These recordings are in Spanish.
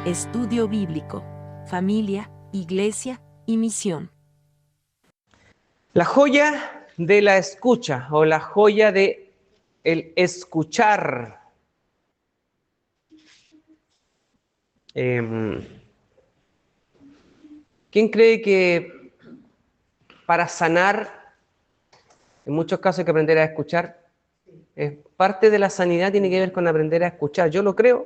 Estudio bíblico, familia, iglesia y misión. La joya de la escucha o la joya de el escuchar. ¿Quién cree que para sanar, en muchos casos hay que aprender a escuchar? Parte de la sanidad tiene que ver con aprender a escuchar. Yo lo creo.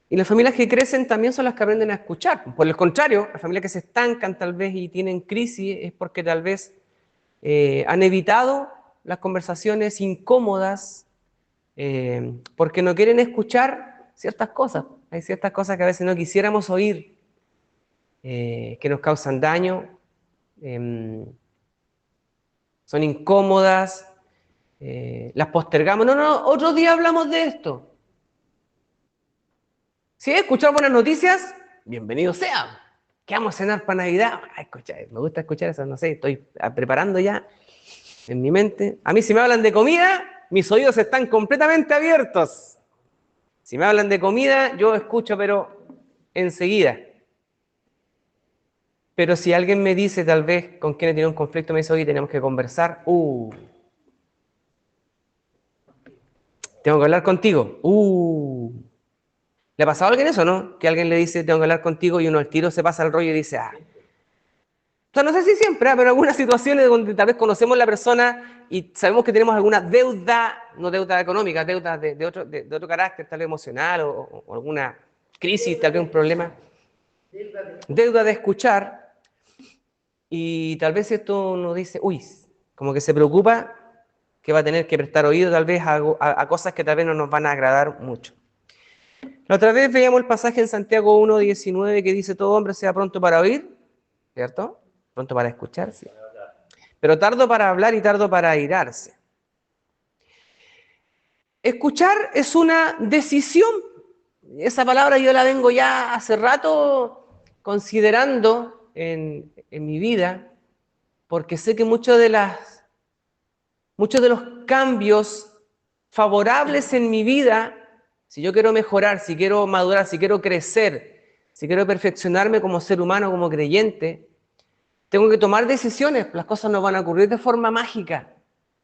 Y las familias que crecen también son las que aprenden a escuchar. Por el contrario, las familias que se estancan tal vez y tienen crisis es porque tal vez han evitado las conversaciones incómodas porque no quieren escuchar ciertas cosas. Hay ciertas cosas que a veces no quisiéramos oír, que nos causan daño, son incómodas, las postergamos. No, otro día hablamos de esto. Si he escuchado buenas noticias, bienvenido sea. ¿Qué vamos a cenar para Navidad? Me gusta escuchar eso, no sé, estoy preparando ya en mi mente. A mí si me hablan de comida, mis oídos están completamente abiertos. Si me hablan de comida, yo escucho, pero enseguida. Pero si alguien me dice, tal vez, con quien tiene un conflicto, me dice, oye, tenemos que conversar. Tengo que hablar contigo. ¿Le ha pasado a alguien eso, no? Que alguien le dice, tengo que hablar contigo, y uno al tiro se pasa el rollo y dice, O sea, no sé si siempre, pero en algunas situaciones donde tal vez conocemos a la persona y sabemos que tenemos alguna deuda, no deuda económica, deuda de otro carácter, tal vez emocional o alguna crisis, tal vez un problema. Deuda de escuchar, y tal vez esto uno dice, como que se preocupa que va a tener que prestar oído tal vez a cosas que tal vez no nos van a agradar mucho. La otra vez veíamos el pasaje en Santiago 1:19 que dice, todo hombre sea pronto para oír, ¿cierto? Pronto para escuchar, sí. Pero tardo para hablar y tardo para airarse. Escuchar es una decisión. Esa palabra yo la vengo ya hace rato considerando en mi vida, porque sé que muchos de los cambios favorables en mi vida, si yo quiero mejorar, si quiero madurar, si quiero crecer, si quiero perfeccionarme como ser humano, como creyente, tengo que tomar decisiones. Las cosas no van a ocurrir de forma mágica.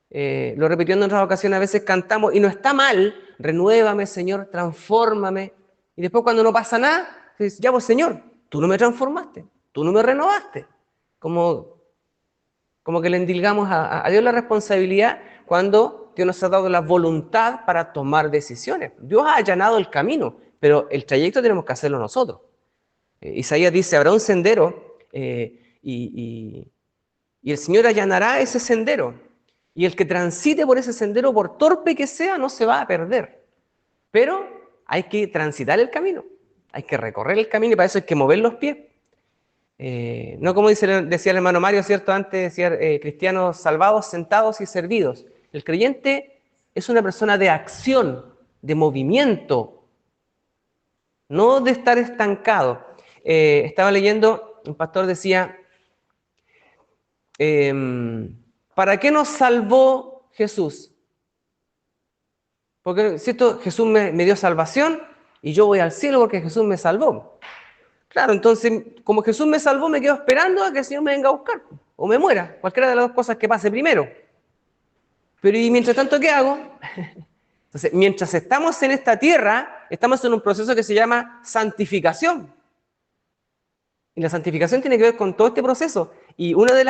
Lo repitiendo en otras ocasiones, a veces cantamos, y no está mal, renuévame, Señor, transfórmame. Y después cuando no pasa nada, dices, ya pues, Señor, tú no me transformaste, tú no me renovaste. Como que le endilgamos a Dios la responsabilidad cuando Dios nos ha dado la voluntad para tomar decisiones. Dios ha allanado el camino, pero el trayecto tenemos que hacerlo nosotros. Isaías dice, habrá un sendero y el Señor allanará ese sendero. Y el que transite por ese sendero, por torpe que sea, no se va a perder. Pero hay que transitar el camino, hay que recorrer el camino y para eso hay que mover los pies. No como decía el hermano Mario, ¿cierto? Antes decía, cristianos salvados, sentados y servidos. El creyente es una persona de acción, de movimiento, no de estar estancado. Estaba leyendo, un pastor decía, ¿para qué nos salvó Jesús? Porque, ¿cierto? Jesús me dio salvación y yo voy al cielo porque Jesús me salvó. Claro, entonces, como Jesús me salvó, me quedo esperando a que el Señor me venga a buscar o me muera, cualquiera de las dos cosas que pase primero. Pero ¿y mientras tanto qué hago? Entonces, mientras estamos en esta tierra, estamos en un proceso que se llama santificación. Y la santificación tiene que ver con todo este proceso. Y una de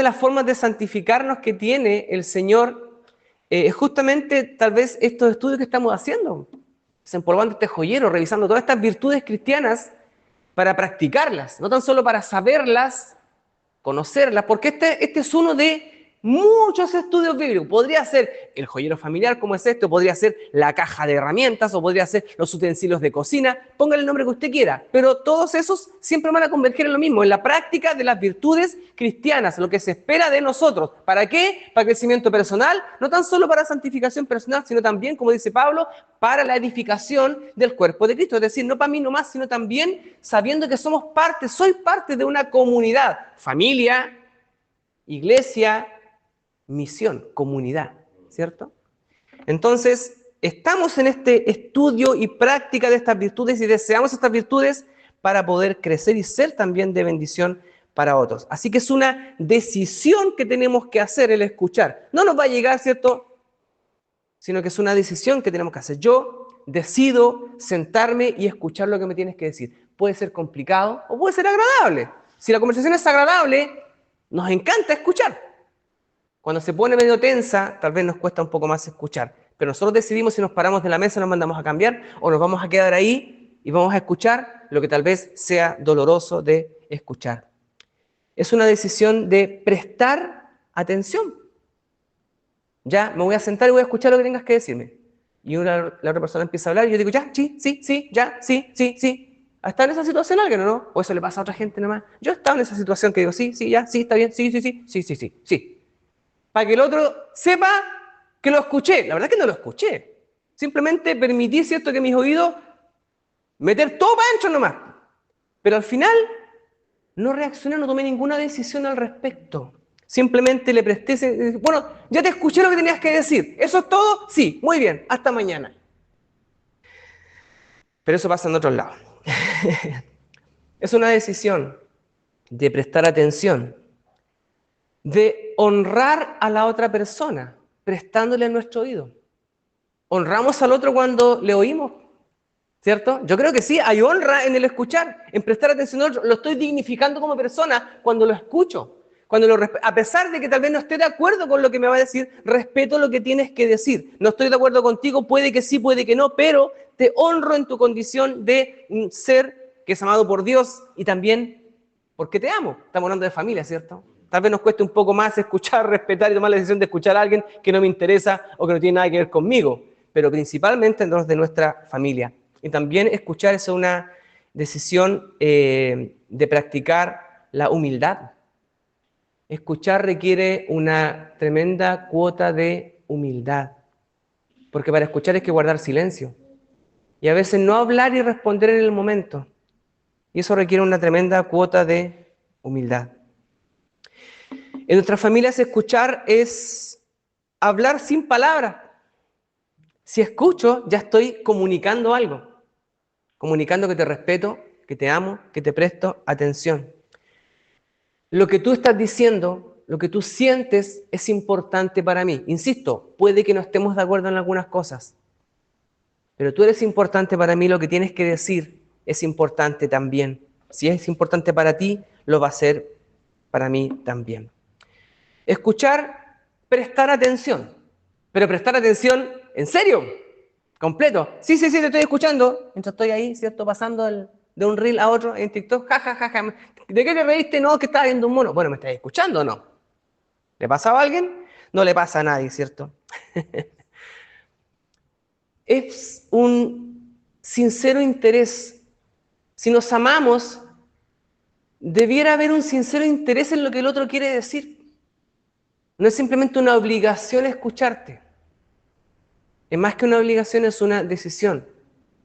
las formas de santificarnos que tiene el Señor es justamente tal vez estos estudios que estamos haciendo. Desempolvando este joyero, revisando todas estas virtudes cristianas para practicarlas, no tan solo para saberlas, conocerlas, porque este es uno de muchos estudios bíblicos. Podría ser el joyero familiar, como es esto, podría ser la caja de herramientas, o podría ser los utensilios de cocina, póngale el nombre que usted quiera, pero todos esos siempre van a converger en lo mismo, en la práctica de las virtudes cristianas, lo que se espera de nosotros. ¿Para qué? Para crecimiento personal, no tan solo para santificación personal, sino también, como dice Pablo, para la edificación del cuerpo de Cristo. Es decir, no para mí nomás, sino también sabiendo que somos parte, soy parte de una comunidad, familia, iglesia, misión, comunidad, ¿cierto? Entonces, estamos en este estudio y práctica de estas virtudes y deseamos estas virtudes para poder crecer y ser también de bendición para otros. Así que es una decisión que tenemos que hacer el escuchar. No nos va a llegar, ¿cierto? Sino que es una decisión que tenemos que hacer. Yo decido sentarme y escuchar lo que me tienes que decir. Puede ser complicado o puede ser agradable. Si la conversación es agradable, nos encanta escuchar. Cuando se pone medio tensa, tal vez nos cuesta un poco más escuchar. Pero nosotros decidimos si nos paramos de la mesa, nos mandamos a cambiar o nos vamos a quedar ahí y vamos a escuchar lo que tal vez sea doloroso de escuchar. Es una decisión de prestar atención. Ya, me voy a sentar y voy a escuchar lo que tengas que decirme. Y la otra persona empieza a hablar y yo digo, ya, sí, ya, sí. ¿Está en esa situación alguien o no? ¿O eso le pasa a otra gente nomás? Yo he estado en esa situación que digo, sí, ya, sí, está bien, sí. Para que el otro sepa que lo escuché. La verdad es que no lo escuché. Simplemente permití, ¿cierto?, que mis oídos meter todo para adentro nomás. Pero al final no reaccioné, no tomé ninguna decisión al respecto. Simplemente le presté, bueno, ya te escuché lo que tenías que decir. ¿Eso es todo? Sí, muy bien, hasta mañana. Pero eso pasa en otros lados. Es una decisión de prestar atención, de honrar a la otra persona, prestándole nuestro oído. Honramos al otro cuando le oímos, ¿cierto? Yo creo que sí, hay honra en el escuchar, en prestar atención al otro. Lo estoy dignificando como persona cuando lo escucho. A pesar de que tal vez no esté de acuerdo con lo que me va a decir, respeto lo que tienes que decir. No estoy de acuerdo contigo, puede que sí, puede que no, pero te honro en tu condición de un ser que es amado por Dios y también porque te amo. Estamos hablando de familia, ¿cierto? Tal vez nos cueste un poco más escuchar, respetar y tomar la decisión de escuchar a alguien que no me interesa o que no tiene nada que ver conmigo, pero principalmente en los de nuestra familia. Y también escuchar es una decisión de practicar la humildad. Escuchar requiere una tremenda cuota de humildad, porque para escuchar hay que guardar silencio y a veces no hablar y responder en el momento. Y eso requiere una tremenda cuota de humildad. En nuestras familias escuchar es hablar sin palabras. Si escucho, ya estoy comunicando algo, comunicando que te respeto, que te amo, que te presto atención. Lo que tú estás diciendo, lo que tú sientes es importante para mí. Insisto, puede que no estemos de acuerdo en algunas cosas, pero tú eres importante para mí, lo que tienes que decir es importante también. Si es importante para ti, lo va a ser para mí también. Escuchar, prestar atención, pero prestar atención en serio, completo. Sí, te estoy escuchando, mientras estoy ahí, ¿cierto? Pasando de un reel a otro en TikTok, ja. ¿De qué te reíste? No, que estaba viendo un mono. Bueno, ¿me estás escuchando o no? ¿Le pasaba a alguien? No le pasa a nadie, ¿cierto? Es un sincero interés. Si nos amamos, debiera haber un sincero interés en lo que el otro quiere decir. No es simplemente una obligación escucharte. Es más que una obligación, es una decisión.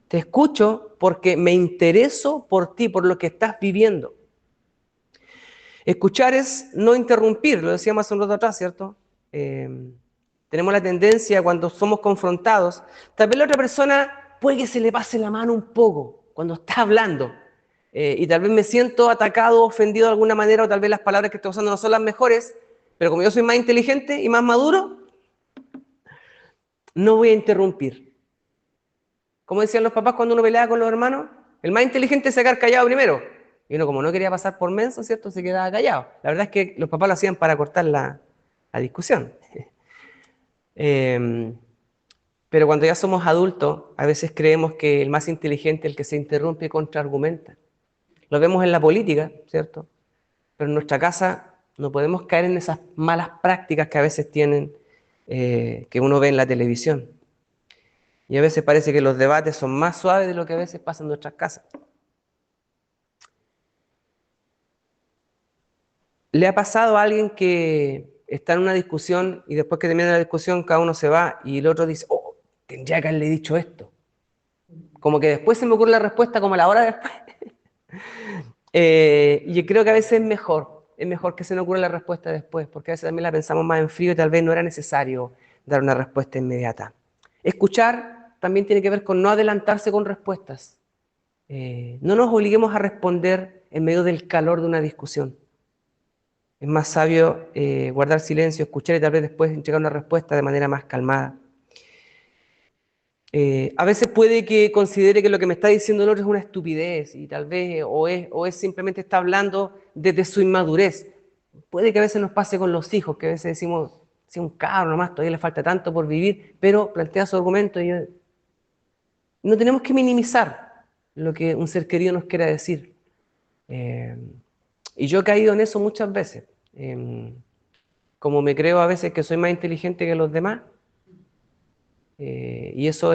Te escucho porque me intereso por ti, por lo que estás viviendo. Escuchar es no interrumpir, lo decíamos hace un rato atrás, ¿cierto? Tenemos la tendencia cuando somos confrontados, tal vez la otra persona puede que se le pase la mano un poco cuando está hablando y tal vez me siento atacado, ofendido de alguna manera o tal vez las palabras que estoy usando no son las mejores, pero como yo soy más inteligente y más maduro, no voy a interrumpir. Como decían los papás cuando uno peleaba con los hermanos, el más inteligente es sacar callado primero. Y uno como no quería pasar por menso, ¿cierto? Se quedaba callado. La verdad es que los papás lo hacían para cortar la discusión. Pero cuando ya somos adultos, a veces creemos que el más inteligente es el que se interrumpe y contraargumenta. Lo vemos en la política, ¿cierto? Pero en nuestra casa no podemos caer en esas malas prácticas que a veces tienen, que uno ve en la televisión. Y a veces parece que los debates son más suaves de lo que a veces pasa en nuestras casas. ¿Le ha pasado a alguien que está en una discusión y después que termina la discusión cada uno se va y el otro dice, oh, tendría que haberle dicho esto? Como que después se me ocurre la respuesta como a la hora después. Y creo que a veces es mejor que se nos ocurra la respuesta después, porque a veces también la pensamos más en frío y tal vez no era necesario dar una respuesta inmediata. Escuchar también tiene que ver con no adelantarse con respuestas. No nos obliguemos a responder en medio del calor de una discusión. Es más sabio guardar silencio, escuchar y tal vez después entregar una respuesta de manera más calmada. A veces puede que considere que lo que me está diciendo el otro es una estupidez y tal vez o es simplemente está hablando desde su inmadurez. Puede que a veces nos pase con los hijos, que a veces decimos, si un cabro nomás, todavía le falta tanto por vivir, pero plantea su argumento y no tenemos que minimizar lo que un ser querido nos quiera decir. Y yo he caído en eso muchas veces. Como me creo a veces que soy más inteligente que los demás, y eso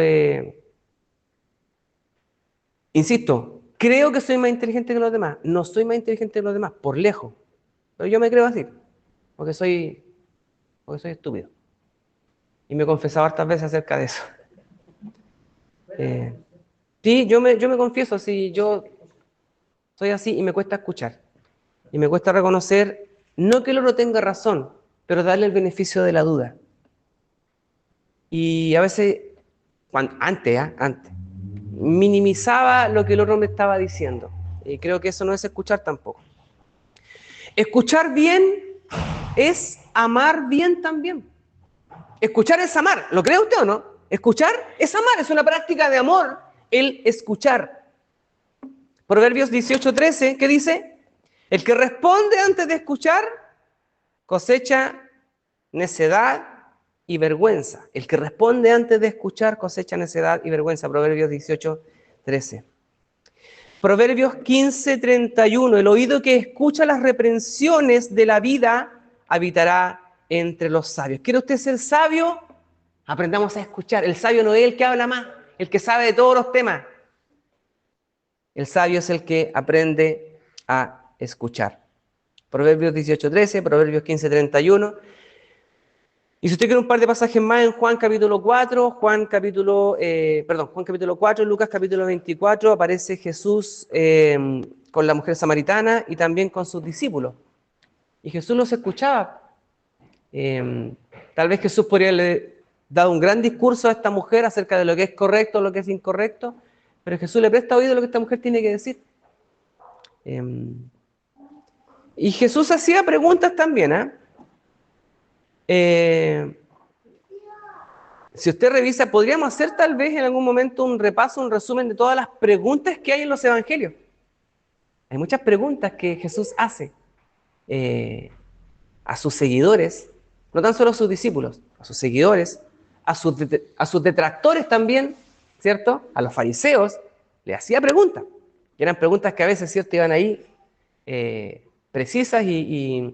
insisto, creo que soy más inteligente que los demás. No soy más inteligente que los demás, por lejos. Pero yo me creo así, porque soy estúpido. Y me he confesado hartas veces acerca de eso. Sí, yo me confieso así, yo soy así y me cuesta escuchar. Y me cuesta reconocer, no que el otro tenga razón, pero darle el beneficio de la duda. Y a veces, antes, minimizaba lo que el otro me estaba diciendo. Y creo que eso no es escuchar tampoco. Escuchar bien es amar bien también. Escuchar es amar, ¿lo cree usted o no? Escuchar es amar, es una práctica de amor el escuchar. Proverbios 18:13, ¿qué dice? El que responde antes de escuchar cosecha necedad y vergüenza. El que responde antes de escuchar cosecha necedad y vergüenza. Proverbios 18:13. Proverbios 15:31. El oído que escucha las reprensiones de la vida habitará entre los sabios. ¿Quiere usted ser sabio? Aprendamos a escuchar. El sabio no es el que habla más, el que sabe de todos los temas. El sabio es el que aprende a escuchar. Proverbios 18:13, Proverbios 15:31. Y si usted quiere un par de pasajes más en Juan capítulo 4, Juan capítulo 4, Lucas capítulo 24, aparece Jesús con la mujer samaritana y también con sus discípulos. Y Jesús los escuchaba. Tal vez Jesús podría haberle dado un gran discurso a esta mujer acerca de lo que es correcto, lo que es incorrecto, pero Jesús le presta oído a lo que esta mujer tiene que decir. Y Jesús hacía preguntas también, si usted revisa, podríamos hacer tal vez en algún momento un repaso, un resumen de todas las preguntas que hay en los evangelios. Hay muchas preguntas que Jesús hace a sus seguidores, no tan solo a sus discípulos, a sus seguidores, a sus detractores también, ¿cierto? A los fariseos, le hacía preguntas. Y eran preguntas que a veces, ¿cierto?, iban ahí precisas y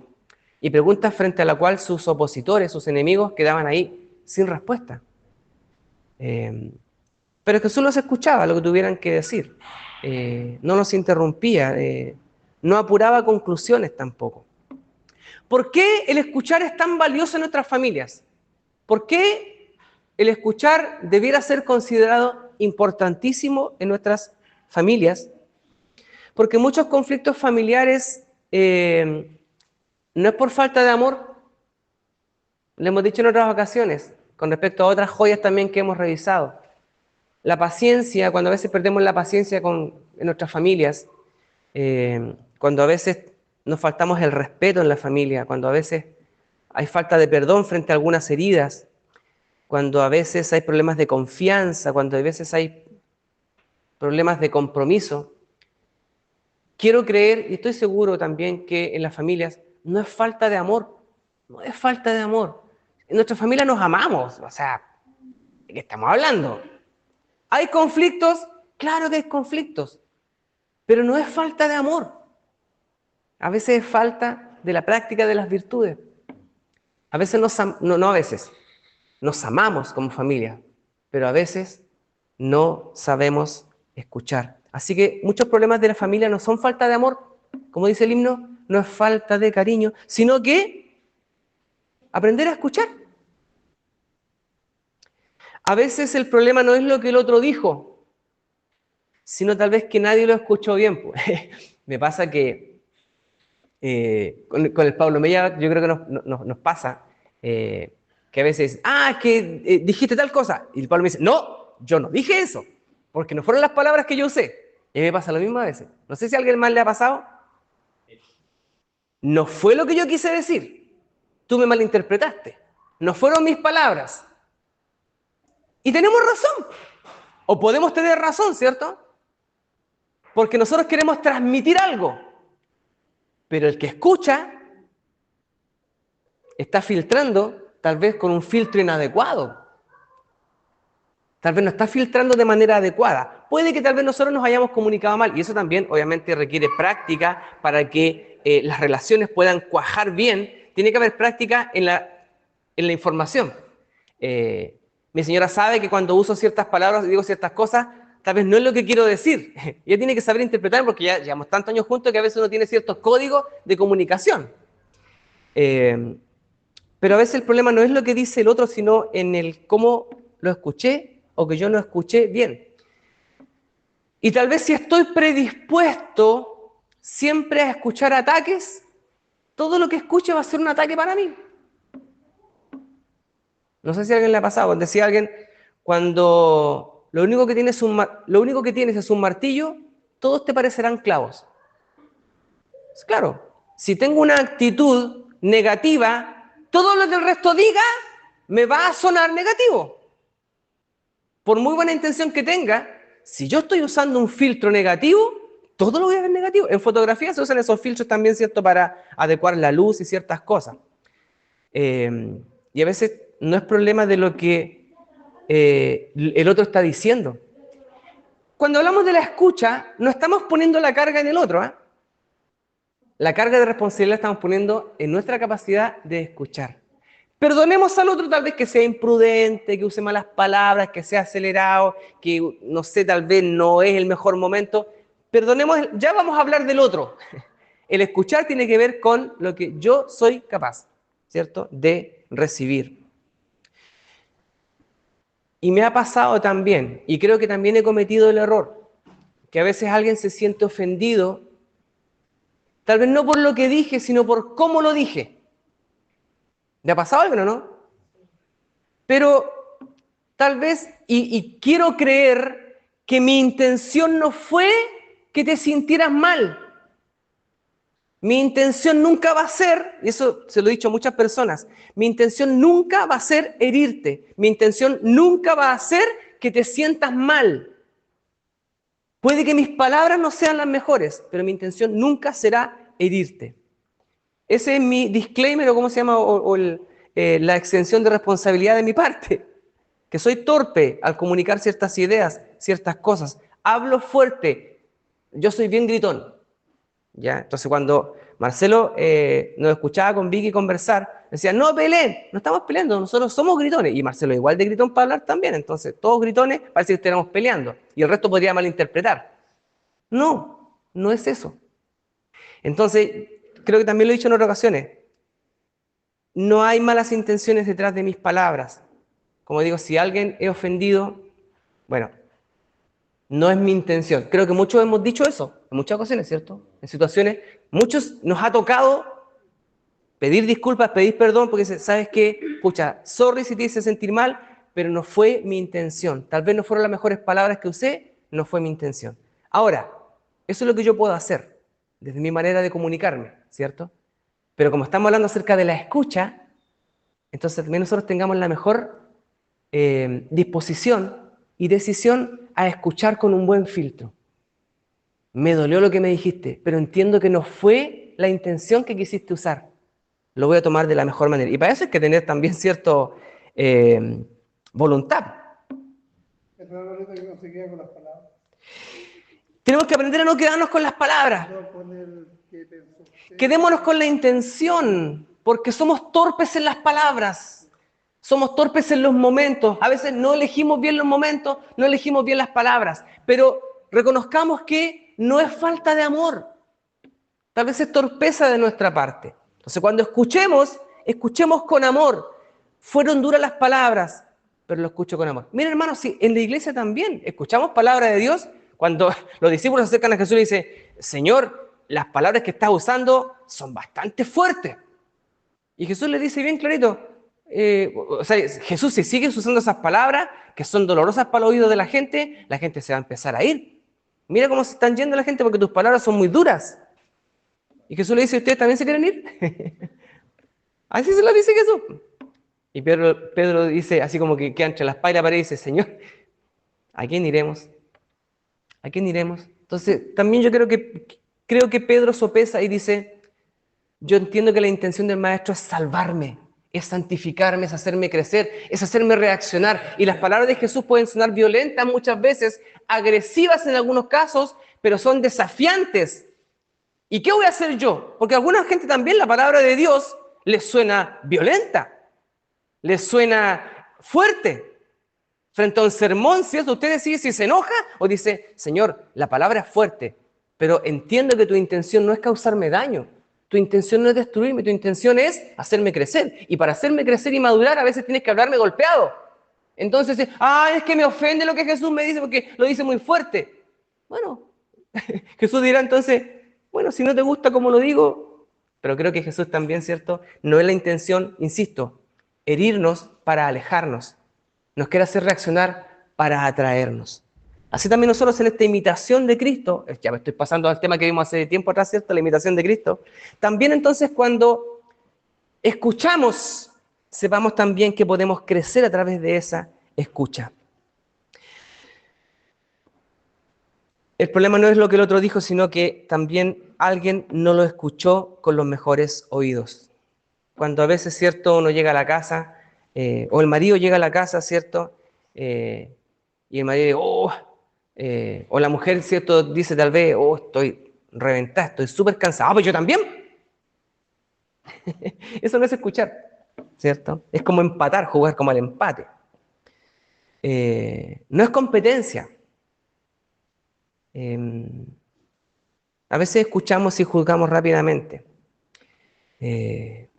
preguntas frente a la cual sus opositores, sus enemigos, quedaban ahí sin respuesta. Pero Jesús los escuchaba lo que tuvieran que decir, no los interrumpía, no apuraba conclusiones tampoco. ¿Por qué el escuchar es tan valioso en nuestras familias? ¿Por qué el escuchar debiera ser considerado importantísimo en nuestras familias? Porque muchos conflictos familiares no es por falta de amor, lo hemos dicho en otras ocasiones, con respecto a otras joyas también que hemos revisado. La paciencia, cuando a veces perdemos la paciencia en nuestras familias, cuando a veces nos faltamos el respeto en la familia, cuando a veces hay falta de perdón frente a algunas heridas, cuando a veces hay problemas de confianza, cuando a veces hay problemas de compromiso. Quiero creer y estoy seguro también que en las familias no es falta de amor, no es falta de amor. En nuestra familia nos amamos, o sea, ¿de qué estamos hablando? ¿Hay conflictos? Claro que hay conflictos, pero no es falta de amor. A veces es falta de la práctica de las virtudes. A veces nos amamos como familia, pero a veces no sabemos escuchar. Así que muchos problemas de la familia no son falta de amor, como dice el himno, no es falta de cariño, sino que aprender a escuchar. A veces el problema no es lo que el otro dijo, sino tal vez que nadie lo escuchó bien. Me pasa que con el Pablo Mella, yo creo que nos pasa que que a veces, es que dijiste tal cosa. Y Pablo me dice, no, yo no dije eso, porque no fueron las palabras que yo usé. Y a mí me pasa lo mismo a veces. No sé si a alguien más le ha pasado. No fue lo que yo quise decir. Tú me malinterpretaste. No fueron mis palabras. Y tenemos razón. O podemos tener razón, ¿cierto? Porque nosotros queremos transmitir algo. Pero el que escucha está filtrando, tal vez con un filtro inadecuado. Tal vez no está filtrando de manera adecuada. Puede que tal vez nosotros nos hayamos comunicado mal. Y eso también, obviamente, requiere práctica para que las relaciones puedan cuajar bien. Tiene que haber práctica en la información. Mi señora sabe que cuando uso ciertas palabras y digo ciertas cosas, tal vez no es lo que quiero decir. Ella tiene que saber interpretar porque ya llevamos tantos años juntos que a veces uno tiene ciertos códigos de comunicación. Pero a veces el problema no es lo que dice el otro, sino en el cómo lo escuché o que yo no escuché bien. Y tal vez si estoy predispuesto siempre a escuchar ataques, todo lo que escuche va a ser un ataque para mí. No sé si a alguien le ha pasado. Decía alguien, cuando lo único que tienes es un martillo, todos te parecerán clavos. Claro, si tengo una actitud negativa, todo lo que el resto diga me va a sonar negativo. Por muy buena intención que tenga, si yo estoy usando un filtro negativo, todo lo voy a ver negativo. En fotografía se usan esos filtros también, ¿cierto?, para adecuar la luz y ciertas cosas. Y a veces no es problema de lo que el otro está diciendo. Cuando hablamos de la escucha, no estamos poniendo la carga en el otro, ¿eh? La carga de responsabilidad la estamos poniendo en nuestra capacidad de escuchar. Perdonemos al otro tal vez que sea imprudente, que use malas palabras, que sea acelerado, que no sé, tal vez no es el mejor momento. Perdonemos, ya vamos a hablar del otro. El escuchar tiene que ver con lo que yo soy capaz, ¿cierto?, de recibir. Y me ha pasado también, y creo que también he cometido el error, que a veces alguien se siente ofendido, tal vez no por lo que dije, sino por cómo lo dije. ¿Le ha pasado algo, no? Pero tal vez, y quiero creer que mi intención no fue que te sintieras mal. Mi intención nunca va a ser, y eso se lo he dicho a muchas personas, mi intención nunca va a ser herirte. Mi intención nunca va a ser que te sientas mal. Puede que mis palabras no sean las mejores, pero mi intención nunca será herirte. Ese es mi disclaimer, o cómo se llama, la exención de responsabilidad de mi parte. Que soy torpe al comunicar ciertas ideas, ciertas cosas. Hablo fuerte. Yo soy bien gritón. ¿Ya? Entonces cuando Marcelo nos escuchaba con Vicky conversar, decía, no peleen, no estamos peleando, nosotros somos gritones. Y Marcelo igual de gritón para hablar también. Entonces todos gritones, parece que estuviéramos peleando. Y el resto podría malinterpretar. No, no es eso. Entonces, creo que también lo he dicho en otras ocasiones. No hay malas intenciones detrás de mis palabras. Como digo, si alguien he ofendido, bueno, no es mi intención. Creo que muchos hemos dicho eso, en muchas ocasiones, ¿cierto? En situaciones, muchos nos ha tocado pedir disculpas, pedir perdón, porque ¿sabes qué? Escucha, sorry si te hice sentir mal, pero no fue mi intención. Tal vez no fueron las mejores palabras que usé, no fue mi intención. Ahora, eso es lo que yo puedo hacer, desde mi manera de comunicarme, ¿cierto? Pero como estamos hablando acerca de la escucha, entonces también nosotros tengamos la mejor disposición y decisión a escuchar con un buen filtro. Me dolió lo que me dijiste, pero entiendo que no fue la intención que quisiste usar. Lo voy a tomar de la mejor manera. Y para eso hay que tener también cierto voluntad. Tenemos que aprender a no quedarnos con las palabras. Quedémonos con la intención, porque somos torpes en las palabras. Somos torpes en los momentos. A veces no elegimos bien los momentos, no elegimos bien las palabras. Pero reconozcamos que no es falta de amor. Tal vez es torpeza de nuestra parte. Entonces, cuando escuchemos, escuchemos con amor. Fueron duras las palabras, pero lo escucho con amor. Miren, hermanos, si en la iglesia también escuchamos palabra de Dios, cuando los discípulos se acercan a Jesús y dicen, Señor, las palabras que estás usando son bastante fuertes. Y Jesús le dice bien clarito, o sea, Jesús, si sigues usando esas palabras que son dolorosas para el oído de la gente se va a empezar a ir. Mira cómo se están yendo la gente porque tus palabras son muy duras. Y Jesús le dice, ¿ustedes también se quieren ir? Así se lo dice Jesús. Y Pedro dice, así como que queda entre la espalda y la pared, y dice, Señor, ¿a quién iremos? ¿A quién iremos? Entonces, también yo creo que Pedro sopesa y dice, yo entiendo que la intención del Maestro es salvarme, es santificarme, es hacerme crecer, es hacerme reaccionar. Y las palabras de Jesús pueden sonar violentas muchas veces, agresivas en algunos casos, pero son desafiantes. ¿Y qué voy a hacer yo? Porque a alguna gente también la palabra de Dios les suena violenta, les suena fuerte. Frente a un sermón, ¿cierto? Usted decide si se enoja o dice, Señor, la palabra es fuerte, pero entiendo que tu intención no es causarme daño. Tu intención no es destruirme, tu intención es hacerme crecer. Y para hacerme crecer y madurar, a veces tienes que hablarme golpeado. Entonces, es que me ofende lo que Jesús me dice porque lo dice muy fuerte. Bueno, Jesús dirá entonces, bueno, si no te gusta como lo digo, pero creo que Jesús también, ¿cierto? No es la intención, insisto, herirnos para alejarnos. Nos quiere hacer reaccionar para atraernos. Así también nosotros en esta imitación de Cristo, ya me estoy pasando al tema que vimos hace tiempo atrás, ¿cierto? La imitación de Cristo. También entonces cuando escuchamos, sepamos también que podemos crecer a través de esa escucha. El problema no es lo que el otro dijo, sino que también alguien no lo escuchó con los mejores oídos. Cuando a veces, ¿cierto?, uno llega a la casa, o el marido llega a la casa, ¿cierto?, y el marido dice, o la mujer, ¿cierto?, dice tal vez, estoy reventada, estoy súper cansada, pues yo también. Eso no es escuchar, ¿cierto? Es como empatar, jugar como al empate. No es competencia. A veces escuchamos y juzgamos rápidamente.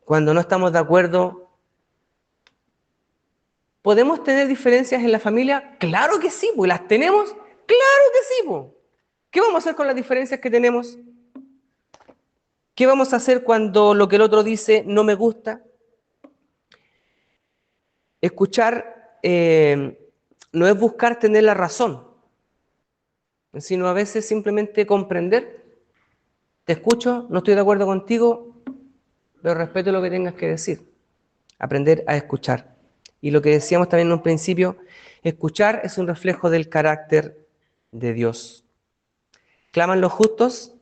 Cuando no estamos de acuerdo, ¿podemos tener diferencias en la familia? Claro que sí, pues las tenemos, claro que sí, pues. ¿Qué vamos a hacer con las diferencias que tenemos? ¿Qué vamos a hacer cuando lo que el otro dice no me gusta? Escuchar no es buscar tener la razón, sino a veces simplemente comprender. Te escucho, no estoy de acuerdo contigo, pero respeto lo que tengas que decir. Aprender a escuchar. Y lo que decíamos también en un principio, escuchar es un reflejo del carácter de Dios. Claman los justos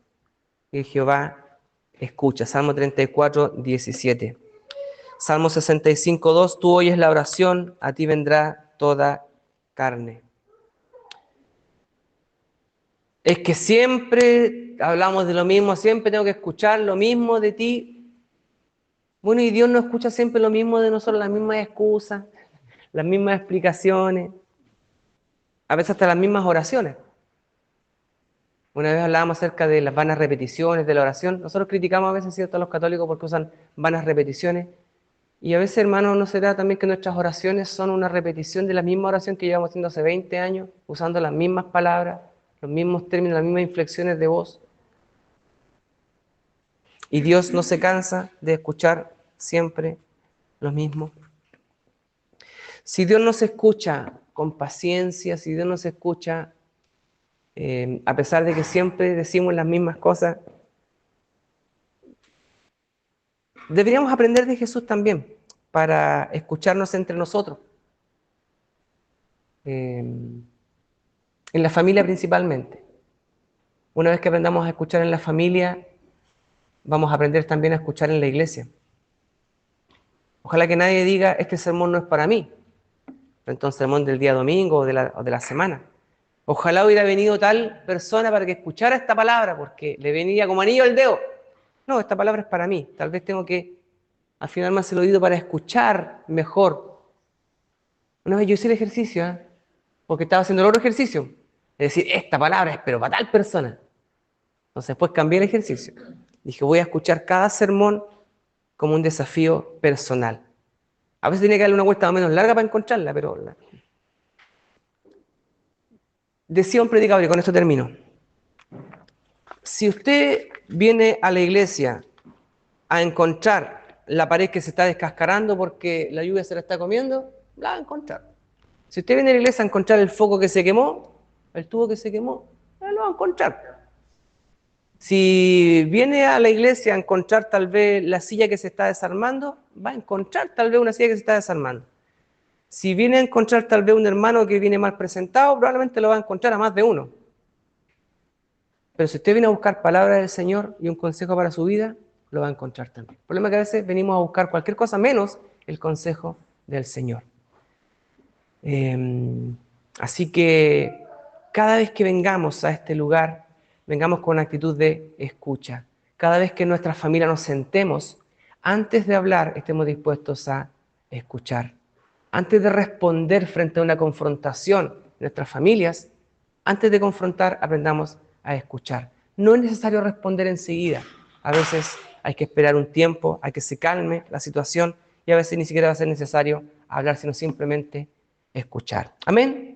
y Jehová escucha. Salmo 34, 17. Salmo 65, 2. Tú oyes la oración, a ti vendrá toda carne. Es que siempre hablamos de lo mismo, siempre tengo que escuchar lo mismo de ti. Bueno, y Dios no escucha siempre lo mismo de nosotros, las mismas excusas, las mismas explicaciones, a veces hasta las mismas oraciones. Una vez hablábamos acerca de las vanas repeticiones de la oración. Nosotros criticamos a veces, ¿cierto?, a los católicos porque usan vanas repeticiones. Y a veces, hermanos, ¿no será también que nuestras oraciones son una repetición de la misma oración que llevamos haciendo hace 20 años, usando las mismas palabras, los mismos términos, las mismas inflexiones de voz? Y Dios no se cansa de escuchar siempre lo mismo. Si Dios nos escucha con paciencia, si Dios nos escucha a pesar de que siempre decimos las mismas cosas, deberíamos aprender de Jesús también para escucharnos entre nosotros. En la familia principalmente. Una vez que aprendamos a escuchar en la familia, vamos a aprender también a escuchar en la iglesia. Ojalá que nadie diga, este sermón no es para mí. Entonces, sermón del día domingo o de la semana. Ojalá hubiera venido tal persona para que escuchara esta palabra, porque le venía como anillo al dedo. No, esta palabra es para mí. Tal vez tengo que afinar más el oído para escuchar mejor. Una vez yo hice el ejercicio, porque estaba haciendo el otro ejercicio. Es decir, esta palabra es pero para tal persona. Entonces después cambié el ejercicio. Dije, voy a escuchar cada sermón como un desafío personal. A veces tiene que darle una vuelta más o menos larga para encontrarla, pero... Decía un predicador, y con esto termino. Si usted viene a la iglesia a encontrar la pared que se está descascarando porque la lluvia se la está comiendo, la va a encontrar. Si usted viene a la iglesia a encontrar el foco que se quemó, el tubo que se quemó, lo va a encontrar. Si viene a la iglesia a encontrar tal vez la silla que se está desarmando, va a encontrar tal vez una silla que se está desarmando. Si viene a encontrar tal vez un hermano que viene mal presentado, probablemente lo va a encontrar a más de uno. Pero si usted viene a buscar palabra del Señor y un consejo para su vida, lo va a encontrar también. El problema es que a veces venimos a buscar cualquier cosa menos el consejo del Señor. Así que cada vez que vengamos a este lugar, vengamos con una actitud de escucha. Cada vez que en nuestra familia nos sentemos, antes de hablar, estemos dispuestos a escuchar. Antes de responder frente a una confrontación en nuestras familias, antes de confrontar, aprendamos a escuchar. No es necesario responder enseguida. A veces hay que esperar un tiempo, hay que se calme la situación y a veces ni siquiera va a ser necesario hablar, sino simplemente escuchar. Amén.